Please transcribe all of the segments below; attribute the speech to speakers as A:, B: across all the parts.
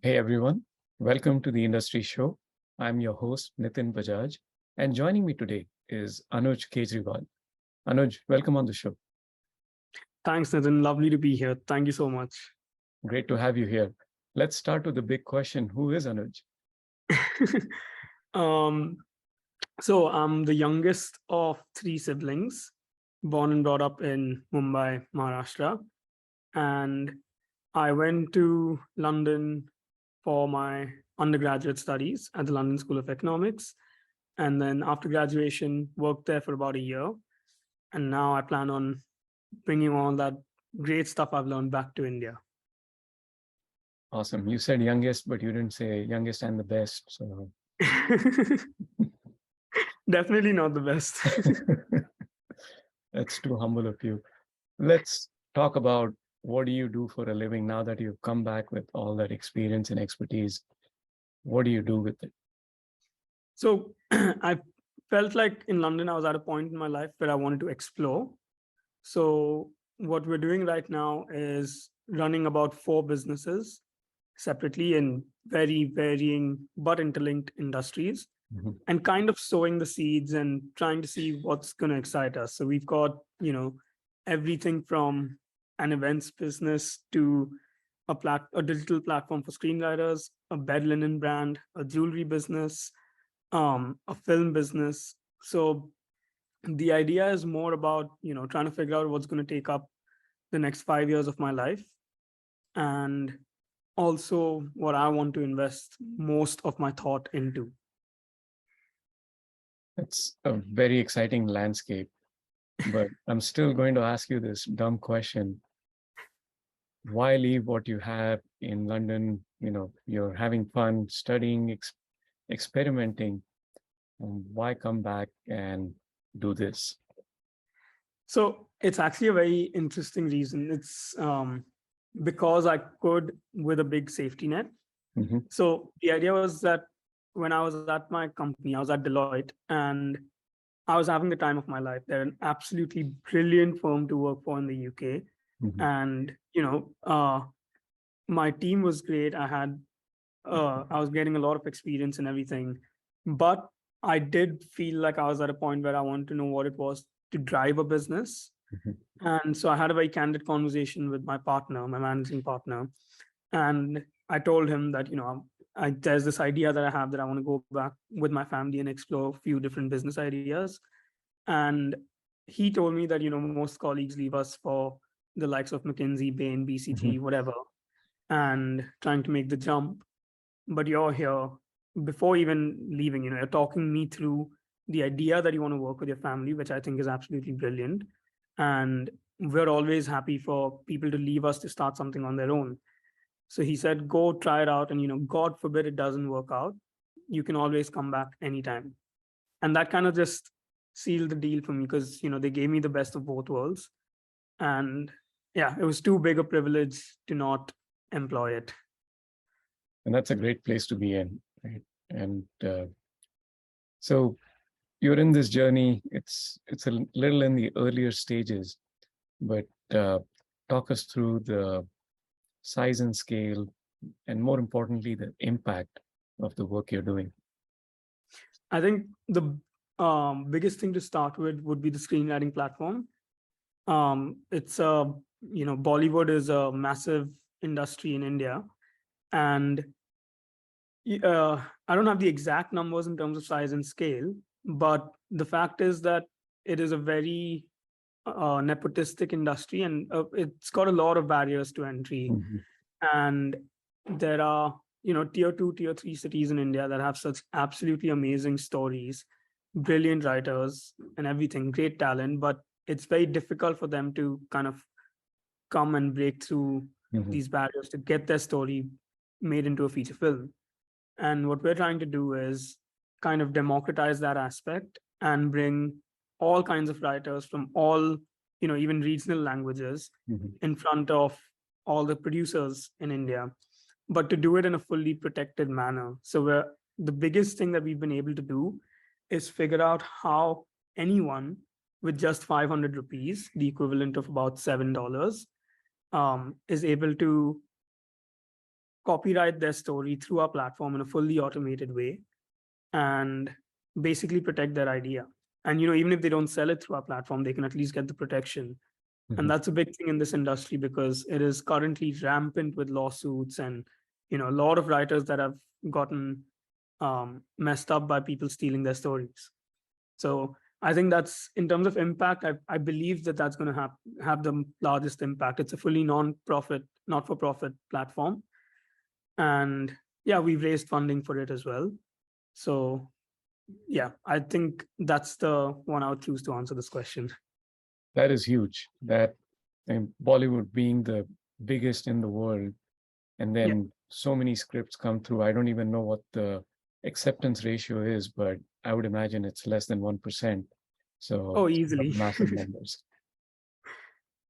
A: Hey everyone, welcome to the Industry Show. I'm your host Nitin Bajaj, and joining me today is Anuj Kejriwal. Anuj, welcome on the show.
B: Thanks, Nitin. Lovely to be here. Thank you so much.
A: Great to have you here. Let's start with the big question. Who is Anuj?
B: um, so I'm the youngest of three siblings, born and brought up in Mumbai, Maharashtra. And I went to London for my undergraduate studies at the London School of Economics. And then after graduation, worked there for about a year. And now I plan on bringing all that great stuff I've learned back to India.
A: Awesome. You said youngest, but you didn't say youngest and the best. So
B: Definitely not the best.
A: that's too humble of you. Let's talk about what do you do for a living now that you've come back with all that experience and expertise. What do you do with it?
B: So I felt like in London, I was at a point in my life where I wanted to explore. So what we're doing right now is running about 4 businesses separately in very varying but interlinked industries, and kind of sowing the seeds and trying to see what's going to excite us. So we've got, everything from an events business to a digital platform for screenwriters, a bed linen brand, a jewelry business, a film business. So the idea is more about, trying to figure out what's going to take up the next 5 years of my life, and also what I want to invest most of my thought into.
A: It's a very exciting landscape, but I'm still going to ask you this dumb question. Why leave what you have in London? You're having fun studying, experimenting. Why come back and do this?
B: So it's actually a very interesting reason. It's because I could with a big safety net.
A: Mm-hmm.
B: So the idea was that when I was at my company, I was at Deloitte, and I was having the time of my life. They're an absolutely brilliant firm to work for in the UK.
A: Mm-hmm.
B: And, my team was great. I was getting a lot of experience and everything, but I did feel like I was at a point where I wanted to know what it was to drive a business.
A: Mm-hmm.
B: And so I had a very candid conversation with my partner, my managing partner. And I told him that, there's this idea that I have that I want to go back with my family and explore a few different business ideas. And he told me that, most colleagues leave us for the likes of McKinsey, Bain, BCG,
A: Mm-hmm.
B: whatever, and trying to make the jump. But you're here before even leaving, you're talking me through the idea that you want to work with your family, which I think is absolutely brilliant. And we're always happy for people to leave us to start something on their own. So he said, go try it out. And, God forbid it doesn't work out, you can always come back anytime. And that kind of just sealed the deal for me because, they gave me the best of both worlds. And yeah, it was too big a privilege to not employ it.
A: And that's a great place to be in, right? And so you're in this journey. It's a little in the earlier stages, but talk us through the size and scale, and more importantly, the impact of the work you're doing.
B: I think the biggest thing to start with would be the screenwriting platform. It's Bollywood is a massive industry in India, and I don't have the exact numbers in terms of size and scale, but the fact is that it is a very nepotistic industry, and it's got a lot of barriers to entry.
A: Mm-hmm.
B: And there are, tier 2, tier 3 cities in India that have such absolutely amazing stories, brilliant writers and everything, great talent, but it's very difficult for them to kind of come and break through
A: Mm-hmm.
B: these barriers to get their story made into a feature film. And what we're trying to do is kind of democratize that aspect and bring all kinds of writers from all, even regional languages
A: Mm-hmm.
B: in front of all the producers in India, but to do it in a fully protected manner. So the biggest thing that we've been able to do is figure out how anyone with just 500 rupees, the equivalent of about $7, is able to copyright their story through our platform in a fully automated way and basically protect their idea. And even if they don't sell it through our platform, they can at least get the protection. And that's a big thing in this industry because it is currently rampant with lawsuits and a lot of writers that have gotten messed up by people stealing their stories. So I think that's, in terms of impact, I believe that that's going to have the largest impact. It's a fully non-profit, not-for-profit platform. And yeah, we've raised funding for it as well. So yeah, I think that's the one I would choose to answer this question.
A: That is huge. That, and Bollywood being the biggest in the world, and then so many scripts come through. I don't even know what the acceptance ratio is, but I would imagine it's less than 1%. So
B: Easily.
A: massive numbers.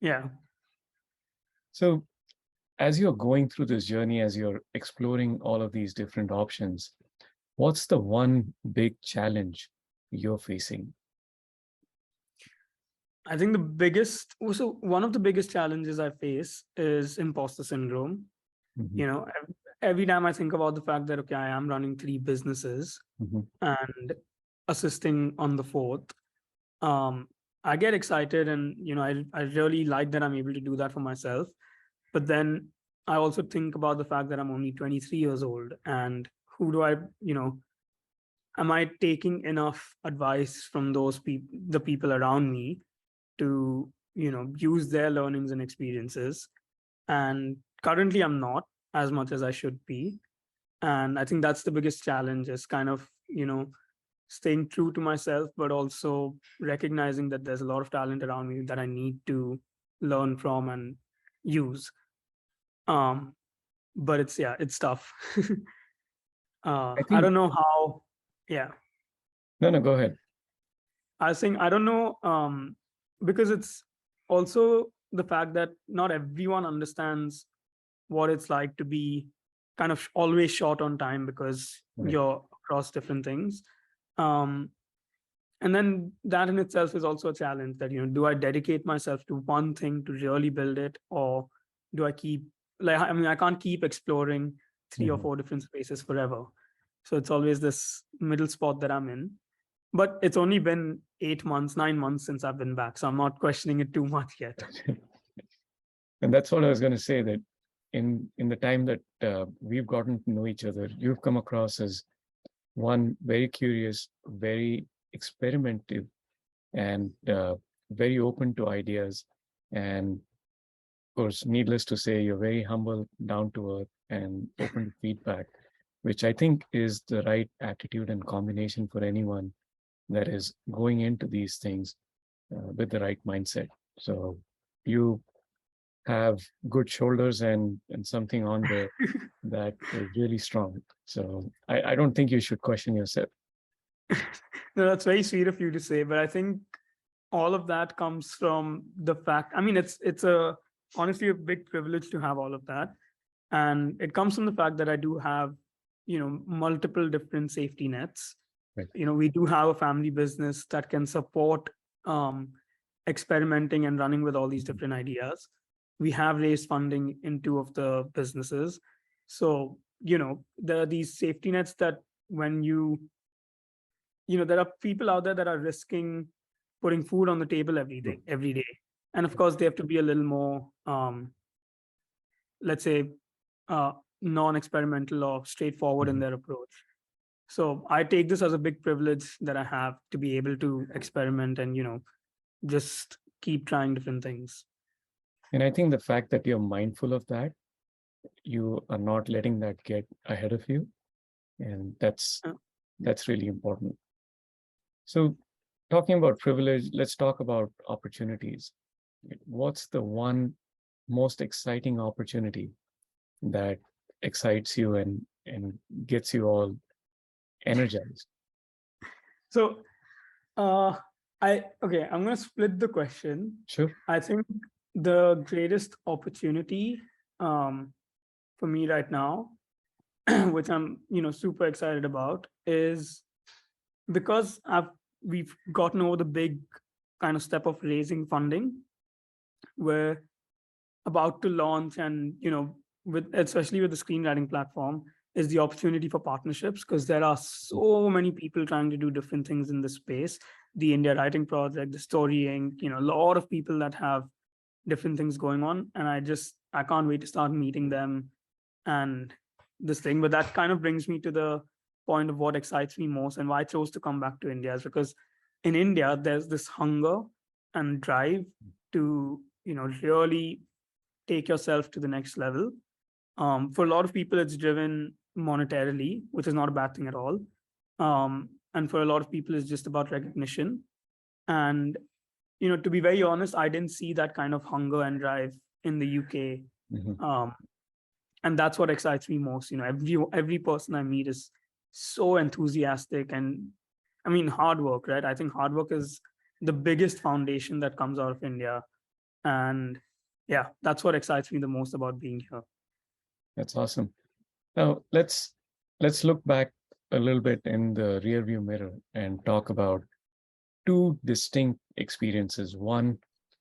B: Yeah.
A: So as you're going through this journey, as you're exploring all of these different options, what's the one big challenge you're facing?
B: I think one of the biggest challenges I face is imposter syndrome.
A: Mm-hmm.
B: Every time I think about the fact that, okay, I am running 3 businesses
A: Mm-hmm.
B: and assisting on the 4th, I get excited and, I really like that I'm able to do that for myself. But then I also think about the fact that I'm only 23 years old and who do I, am I taking enough advice from the people around me to, use their learnings and experiences? And currently I'm not as much as I should be. And I think that's the biggest challenge, is kind of, staying true to myself, but also recognizing that there's a lot of talent around me that I need to learn from and use. But it's tough.
A: I
B: I
A: think,
B: don't know how. Yeah,
A: no, go ahead.
B: I was saying I don't know, because it's also the fact that not everyone understands what it's like to be kind of always short on time because
A: Right.
B: you're across different things. Um, and then that in itself is also a challenge, that, do I dedicate myself to one thing to really build it, or do I keep, I can't keep exploring 3 or
A: Mhm.
B: 4 different spaces forever. So it's always this middle spot that I'm in. But it's only been 8 months, 9 months since I've been back. So I'm not questioning it too much yet.
A: And that's what I was going to say, that in the time that we've gotten to know each other, you've come across as one very curious, very experimentative, and very open to ideas. And of course, needless to say, you're very humble, down to earth, and open to feedback, which I think is the right attitude and combination for anyone that is going into these things with the right mindset. So you have good shoulders and something on there that is really strong. So I don't think you should question yourself.
B: No, that's very sweet of you to say, but I think all of that comes from the fact, it's a honestly a big privilege to have all of that. And it comes from the fact that I do have, multiple different safety nets.
A: Right.
B: We do have a family business that can support um, experimenting and running with all these different ideas. We have raised funding in 2 of the businesses. So, there are these safety nets that when there are people out there that are risking putting food on the table every day. And of course, they have to be a little more, let's say, uh, non-experimental or straightforward in
A: Mhm.
B: their approach. So I take this as a big privilege that I have to be able to experiment and, just keep trying different things.
A: And I think the fact that you're mindful of that, you are not letting that get ahead of you, and
B: Uh,
A: that's really important. So talking about privilege, let's talk about opportunities. What's the one most exciting opportunity that excites you and gets you all energized?
B: So uh, I'm going to split the question.
A: Sure.
B: I think the greatest opportunity for me right now, which I'm super excited about, is because we've gotten over the big kind of step of raising funding. We're about to launch, and especially with the screenwriting platform, is the opportunity for partnerships, because there are so many people trying to do different things in this space. The India Writing Project, the Storying, a lot of people that have different things going on, and I can't wait to start meeting them and this thing. But that kind of brings me to the point of what excites me most and why I chose to come back to India, is because in India there's this hunger and drive to really take yourself to the next level. For a lot of people, it's driven monetarily, which is not a bad thing at all. And for a lot of people, it's just about recognition. And to be very honest, I didn't see that kind of hunger and drive in the UK. And that's what excites me most. Every person I meet is so enthusiastic, and I mean, hard work, right? I think hard work is the biggest foundation that comes out of India. And yeah, that's what excites me the most about being here.
A: That's awesome. Now let's look back a little bit in the rearview mirror and talk about two distinct experiences. One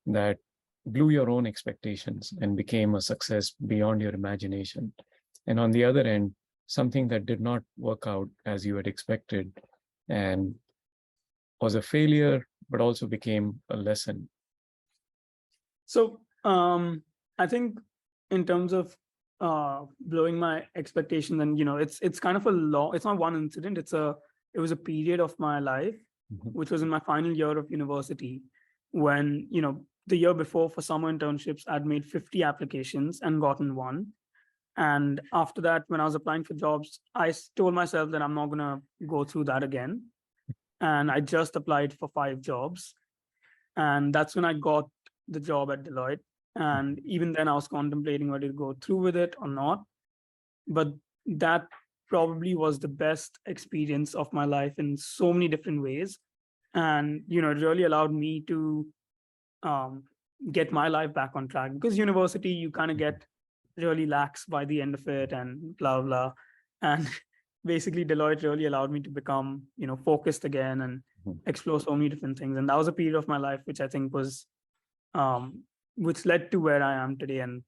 A: that blew your own expectations and became a success beyond your imagination. And on the other end, something that did not work out as you had expected and was a failure, but also became a lesson.
B: So I think in terms of blowing my expectations, and it's kind of it's not one incident, it was a period of my life, which was in my final year of university, when the year before, for summer internships, I'd made 50 applications and gotten one. And after that, when I was applying for jobs, I told myself that I'm not going to go through that again. And I just applied for 5 jobs. And that's when I got the job at Deloitte. And even then, I was contemplating whether to go through with it or not. But that probably was the best experience of my life in so many different ways. And it really allowed me to get my life back on track, because university, you kind of get really lax by the end of it and blah blah. And basically Deloitte really allowed me to become focused again and explore so many different things. And that was a period of my life which I think was which led to where I am today, and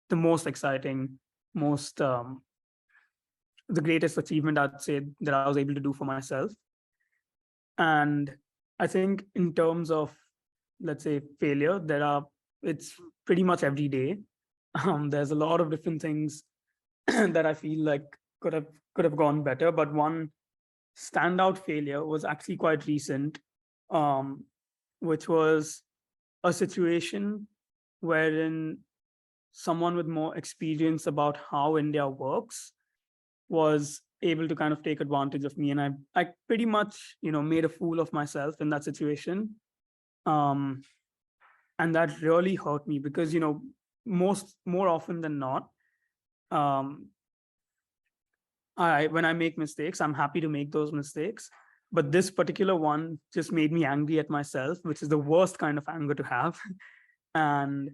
B: the most exciting, most the greatest achievement, I'd say, that I was able to do for myself. And I think in terms of, let's say, failure, it's pretty much every day. There's a lot of different things that I feel like could have gone better. But one standout failure was actually quite recent, which was a situation wherein someone with more experience about how India works was able to kind of take advantage of me. And I pretty much, made a fool of myself in that situation. And that really hurt me, because, more often than not, when I make mistakes, I'm happy to make those mistakes. But this particular one just made me angry at myself, which is the worst kind of anger to have. And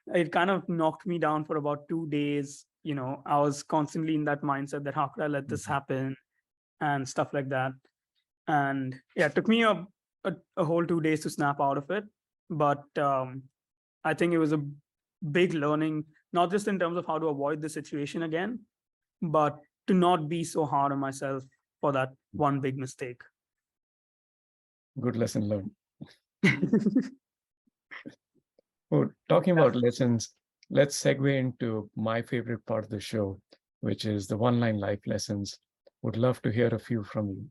B: it kind of knocked me down for about 2 days. I was constantly in that mindset that how could I let this happen and stuff like that. And yeah, it took me a whole 2 days to snap out of it. But I think it was a big learning, not just in terms of how to avoid the situation again, but to not be so hard on myself for that one big mistake.
A: Good lesson learned. Oh, talking about lessons, let's segue into my favorite part of the show, which is the one-line life lessons. Would love to hear a few from you.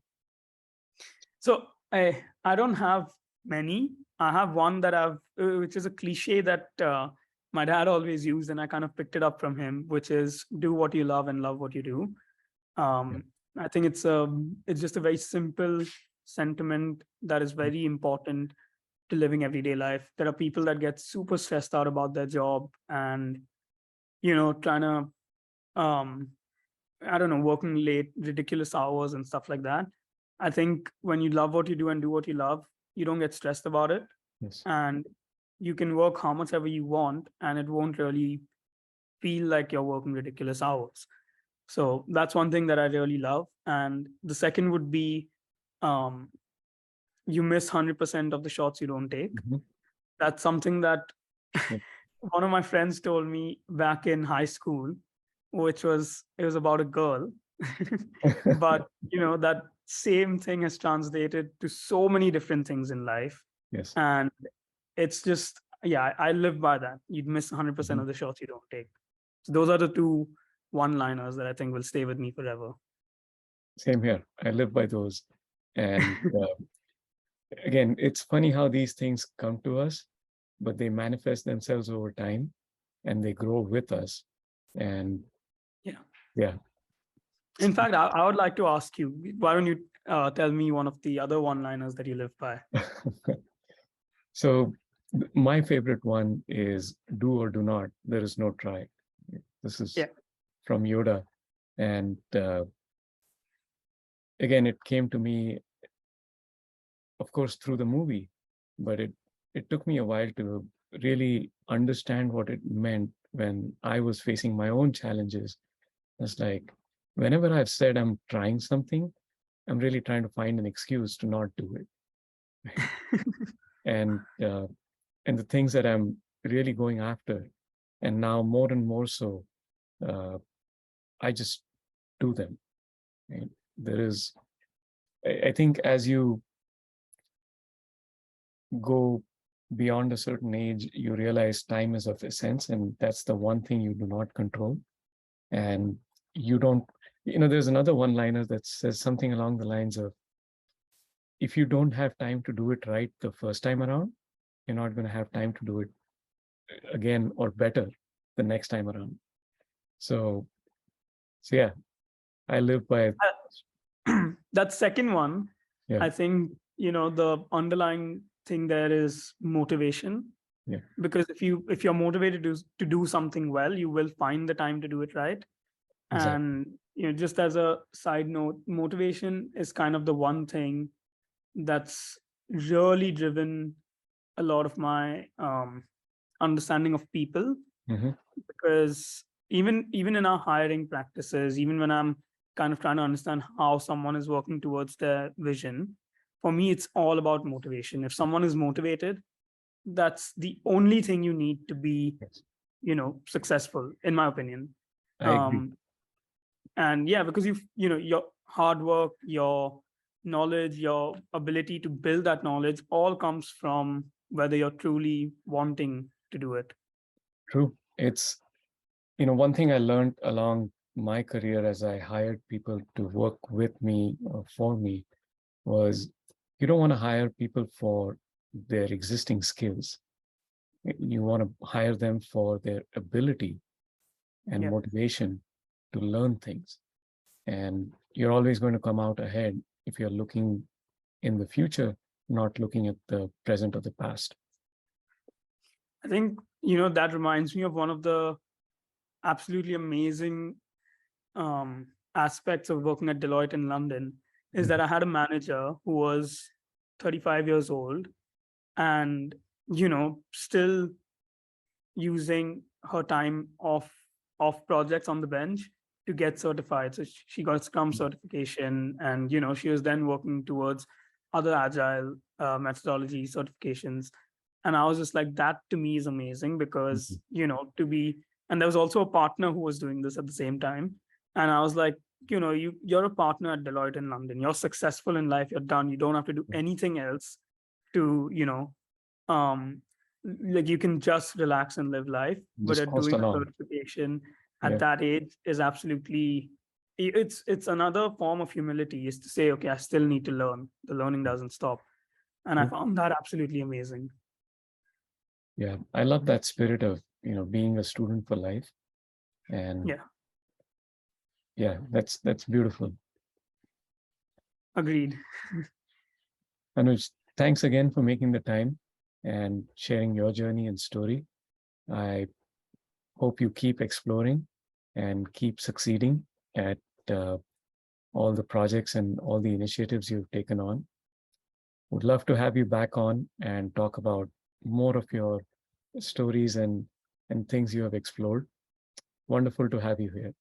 B: So I don't have many. I have one that which is a cliche that my dad always used, and I kind of picked it up from him, which is do what you love and love what you do. I think it's just a very simple sentiment that is very important to living everyday life. There are people that get super stressed out about their job and, trying to, I don't know, working late, ridiculous hours and stuff like that. I think when you love what you do and do what you love, you don't get stressed about it.
A: Yes.
B: And you can work how much ever you want, and it won't really feel like you're working ridiculous hours. So that's one thing that I really love. And the second would be, you miss 100% of the shots you don't take. That's something that one of my friends told me back in high school it was about a girl. But that same thing has translated to so many different things in life.
A: Yes.
B: And it's just, yeah, I live by that. You'd miss 100%
A: Mhm.
B: of the shots you don't take. So those are the two one-liners that I think will stay with me forever.
A: Same here. I live by those. And again, it's funny how these things come to us, but they manifest themselves over time and they grow with us. And
B: Yeah.
A: yeah.
B: In fact, I would like to ask you, why don't you tell me one of the other one-liners that you live by?
A: So my favorite one is do or do not. There is no try. This is
B: Yeah.
A: from Yoda. And again, it came to me, of course, through the movie, but it took me a while to really understand what it meant when I was facing my own challenges. It's like whenever I've said I'm trying something, I'm really trying to find an excuse to not do it. And and the things that I'm really going after, and now more and more so, uh, I just do them. Right? There is, I think, as you go beyond a certain age, you realize time is of essence, and that's the one thing you do not control. And you don't, there's another one-liner that says something along the lines of, if you don't have time to do it right the first time around, you're not going to have time to do it again or better the next time around. So, so yeah, I live by,
B: That second one,
A: yeah,
B: I think, the underlying thing there is motivation.
A: yeah,
B: Because if you're motivated to do something well, you will find the time to do it right.
A: exactly.
B: And just as a side note, motivation is kind of the one thing that's really driven a lot of my understanding of people.
A: Hmm.
B: Because even in our hiring practices, even when I'm kind of trying to understand how someone is working towards their vision, for me it's all about motivation. If someone is motivated, that's the only thing you need to be
A: Yes,
B: successful, in my opinion.
A: I agree.
B: um and yeah, because your hard work, your knowledge, your ability to build that knowledge all comes from whether you're truly wanting to do it.
A: True. It's, one thing I learned along my career as I hired people to work with me or for me was you don't want to hire people for their existing skills. You want to hire them for their ability and
B: Yeah,
A: motivation to learn things. And you're always going to come out ahead if you're looking in the future, not looking at the present or the past.
B: I think that reminds me of one of the absolutely amazing aspects of working at Deloitte in London, is that
A: Mhm.
B: I had a manager who was 35 years old, and still using her time off projects on the bench to get certified. So she got Scrum certification, and she was then working towards other agile methodology certifications. And I was just like, that to me is amazing, because
A: Mhm.
B: to be, and there was also a partner who was doing this at the same time. And I was like, you're a partner at Deloitte in London. You're successful in life. You're done. You don't have to do anything else to um like, you can just relax and live life. But
A: Just
B: at
A: coast
B: doing a
A: along.
B: certification at
A: Yeah.
B: that age is absolutely, it's another form of humility, is to say, okay, I still need to learn. The learning doesn't stop. And I
A: True.
B: found that absolutely amazing.
A: Yeah. I love that spirit of, being a student for life. And
B: Yeah,
A: yeah, that's beautiful.
B: agreed.
A: Anuj, thanks again for making the time and sharing your journey and story. I hope you keep exploring and keep succeeding at uh, all the projects and all the initiatives you've taken on. Would love to have you back on and talk about more of your stories and things you have explored. Wonderful to have you here.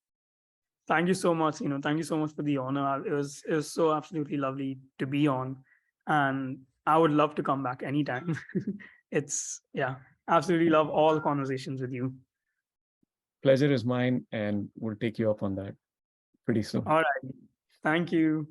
B: Thank you so much. Thank you so much for the honor. It was so absolutely lovely to be on, and I would love to come back anytime. It's, yeah, absolutely love all conversations with you.
A: pleasure is mine, and we'll take you up on that pretty soon.
B: All right. Thank you.